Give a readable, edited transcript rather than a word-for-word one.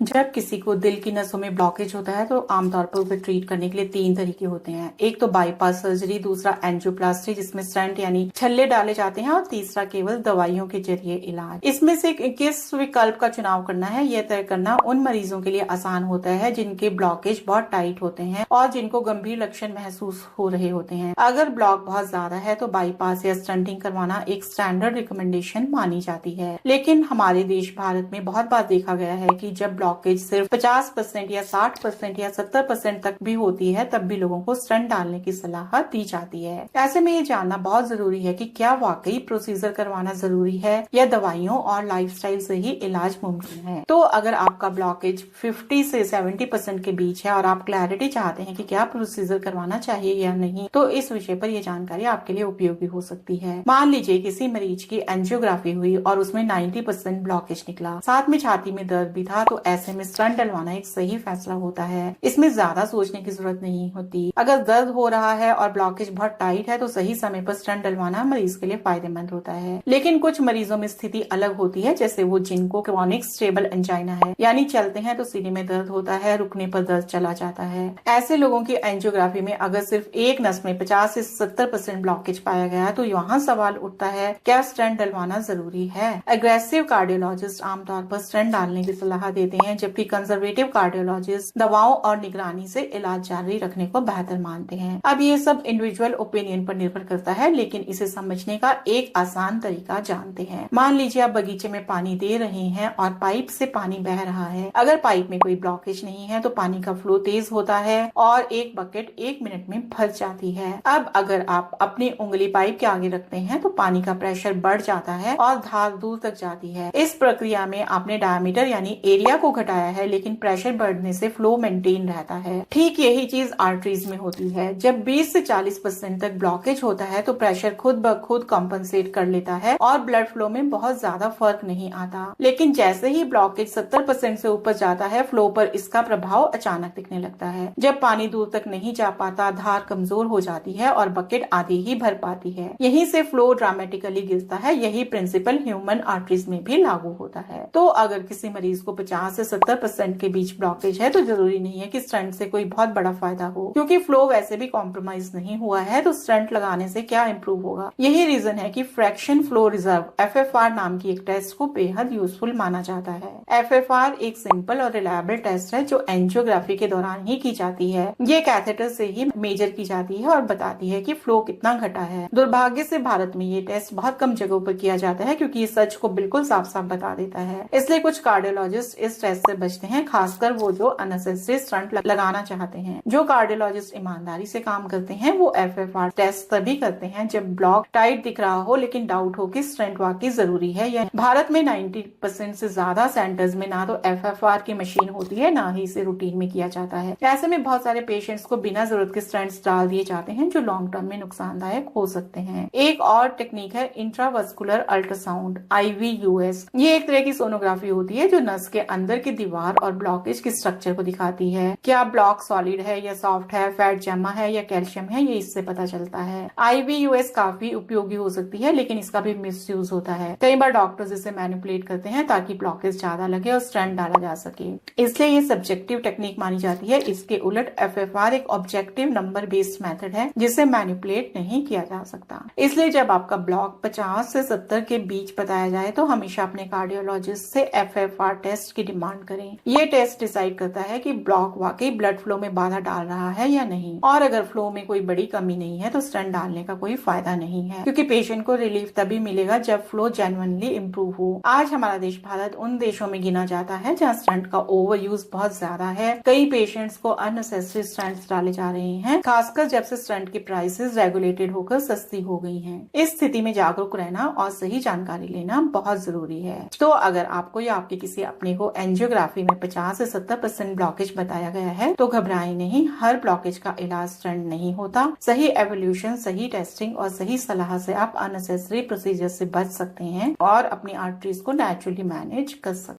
जब किसी को दिल की नसों में ब्लॉकेज होता है तो आमतौर पर उसे ट्रीट करने के लिए 3 तरीके होते हैं। एक तो बाईपास सर्जरी, दूसरा एंजियोप्लास्टी जिसमें स्टेंट यानी छल्ले डाले जाते हैं और तीसरा केवल दवाइयों के जरिए इलाज। इसमें से किस विकल्प का चुनाव करना है यह तय करना उन मरीजों के लिए आसान होता है जिनके ब्लॉकेज बहुत टाइट होते हैं और जिनको गंभीर लक्षण महसूस हो रहे होते हैं। अगर ब्लॉक बहुत ज्यादा है तो बाईपास या स्टंटिंग करवाना एक स्टैंडर्ड रिकमेंडेशन मानी जाती है। लेकिन हमारे देश भारत में बहुत बार देखा गया है कि जब ब्लॉकेज सिर्फ 50% या 60% या 70% तक भी होती है तब भी लोगों को स्टंट डालने की सलाह दी जाती है। ऐसे में ये जानना बहुत जरूरी है कि क्या वाकई प्रोसीजर करवाना जरूरी है या दवाइयों और लाइफस्टाइल से ही इलाज मुमकिन है। तो अगर आपका ब्लॉकेज 50 से 70% के बीच है और आप क्लैरिटी चाहते हैं कि क्या प्रोसीजर करवाना चाहिए या नहीं, तो इस विषय पर यह जानकारी आपके लिए उपयोगी हो सकती है। मान लीजिए किसी मरीज की एंजियोग्राफी हुई और उसमें 90% ब्लॉकेज निकला, साथ में छाती में दर्द भी था, तो ऐसे में स्टंट डलवाना एक सही फैसला होता है। इसमें ज्यादा सोचने की जरूरत नहीं होती। अगर दर्द हो रहा है और ब्लॉकेज बहुत टाइट है तो सही समय पर स्टंट डलवाना मरीज के लिए फायदेमंद होता है। लेकिन कुछ मरीजों में स्थिति अलग होती है, जैसे वो जिनको क्रॉनिक स्टेबल एंजाइना है, यानी चलते हैं तो सीने में दर्द होता है, रुकने पर दर्द चला जाता है। ऐसे लोगों की एंजियोग्राफी में अगर सिर्फ एक नस में 50 से 70% ब्लॉकेज पाया गया तो यहाँ सवाल उठता है, क्या स्टंट डलवाना जरूरी है। एग्रेसिव कार्डियोलॉजिस्ट आमतौर पर स्टंट डालने की सलाह देते हैं, जबकि कंजर्वेटिव कार्डियोलॉजिस्ट दवाओं और निगरानी से इलाज जारी रखने को बेहतर मानते हैं। अब ये सब इंडिविजुअल ओपिनियन पर निर्भर करता है, लेकिन इसे समझने का एक आसान तरीका जानते हैं। मान लीजिए आप बगीचे में पानी दे रहे हैं और पाइप से पानी बह रहा है। अगर पाइप में कोई ब्लॉकेज नहीं है तो पानी का फ्लो तेज होता है और एक बकेट 1 मिनट में भर जाती है। अब अगर आप अपनी उंगली पाइप के आगे रखते हैं तो पानी का प्रेशर बढ़ जाता है और धार दूर तक जाती है। इस प्रक्रिया में आपने डायमीटर यानी एरिया को घटाया है, लेकिन प्रेशर बढ़ने से फ्लो मेंटेन रहता है। ठीक यही चीज आर्टरीज में होती है। जब 20 से 40% तक ब्लॉकेज होता है तो प्रेशर खुद ब खुद कॉम्पनसेट कर लेता है और ब्लड फ्लो में बहुत ज्यादा फर्क नहीं आता। लेकिन जैसे ही ब्लॉकेज 70% से ऊपर जाता है, फ्लो पर इसका प्रभाव अचानक दिखने लगता है। जब पानी दूर तक नहीं जा पाता, धार कमजोर हो जाती है और बकेट आधी ही भर पाती है। यहीं से फ्लो ड्रामेटिकली गिरता है। यही प्रिंसिपल ह्यूमन आर्टरीज में भी लागू होता है। तो अगर किसी मरीज को 50 से 70% के बीच ब्लॉकेज है तो जरूरी नहीं है कि स्टंट से कोई बहुत बड़ा फायदा हो, क्योंकि फ्लो वैसे भी कॉम्प्रोमाइज नहीं हुआ है, तो स्टंट लगाने से क्या इम्प्रूव होगा। यही रीजन है कि फ्रैक्शन फ्लो रिजर्व FFR नाम की एक टेस्ट को बेहद यूजफुल माना जाता है। FFR एक सिंपल और रिलायबल टेस्ट है जो एंजियोग्राफी के दौरान ही की जाती है। ये कैथेटर से ही मेजर की जाती है और बताती है कि फ्लो कितना घटा है। दुर्भाग्य से भारत में ये टेस्ट बहुत कम जगहों पर किया जाता है, क्योंकि ये सच को बिल्कुल साफ साफ बता देता है। इसलिए कुछ कार्डियोलॉजिस्ट इस टेस्ट से बचते हैं, खासकर वो जो अननेसेसरी स्टंट लगाना चाहते हैं। जो कार्डियोलॉजिस्ट ईमानदारी से काम करते हैं वो FFR टेस्ट तभी करते हैं जब ब्लॉक टाइट दिख रहा हो, लेकिन डाउट हो कि स्टंट वाकई जरूरी है या। भारत में 90% से ज्यादा सेंटर्स में ना तो FFR की मशीन होती है, ना ही इसे रूटीन में किया जाता है। ऐसे में बहुत सारे पेशेंट्स को बिना जरूरत के स्टंट्स डाल दिए जाते हैं, जो लॉन्ग टर्म में नुकसानदायक हो सकते हैं। एक और टेक्निक है इंट्रावस्कुलर अल्ट्रासाउंड IVUS। ये एक तरह की सोनोग्राफी होती है जो नस के अंदर की दीवार और ब्लॉकेज के स्ट्रक्चर को दिखाती है। क्या ब्लॉक सॉलिड है या सॉफ्ट है, फैट जमा है या कैल्शियम है, ये इससे पता चलता है। IVUS काफी उपयोगी हो सकती है, लेकिन इसका भी मिसयूज होता है। कई बार डॉक्टर्स इसे मैनिपुलेट करते हैं ताकि ब्लॉकेज ज्यादा लगे और स्टंट डाला जा सके, इसलिए ये सब्जेक्टिव टेक्निक मानी जाती है। इसके उलट FFR एक ऑब्जेक्टिव नंबर बेस्ड मेथड है जिसे मैनिपुलेट नहीं किया जा सकता। इसलिए जब आपका ब्लॉक 50 से 70 के बीच बताया जाए तो हमेशा अपने कार्डियोलॉजिस्ट से FFR टेस्ट की डिमांड करें। ये टेस्ट डिसाइड करता है कि ब्लॉक वाकई ब्लड फ्लो में बाधा डाल रहा है या नहीं, और अगर फ्लो में कोई बड़ी कमी नहीं है तो स्टंट डालने का कोई फायदा नहीं है, क्योंकि पेशेंट को रिलीफ तभी मिलेगा जब फ्लो जेन्युइनली इम्प्रूव हो। आज हमारा देश भारत उन देशों में गिना जाता है जहाँ स्टंट का ओवर यूज बहुत ज्यादा है। कई पेशेंट्स को अननेसेसरी स्टंट्स डाले जा रहे हैं, खासकर जब से स्टंट की प्राइसेस रेगुलेटेड होकर सस्ती हो गई हैं। इस स्थिति में जागरूक रहना और सही जानकारी लेना बहुत जरूरी है। तो अगर आपको या आपके किसी अपने को एंजियोग्राफी में 50 से 70% ब्लॉकेज बताया गया है तो घबराएं नहीं। हर ब्लॉकेज का इलाज स्टंट नहीं होता। सही एवोल्यूशन, सही टेस्टिंग और सही सलाह से आप अननेसेसरी प्रोसीजर से बच सकते हैं और अपनी आर्टरीज को नेचुरली मैनेज कर सकते हैं।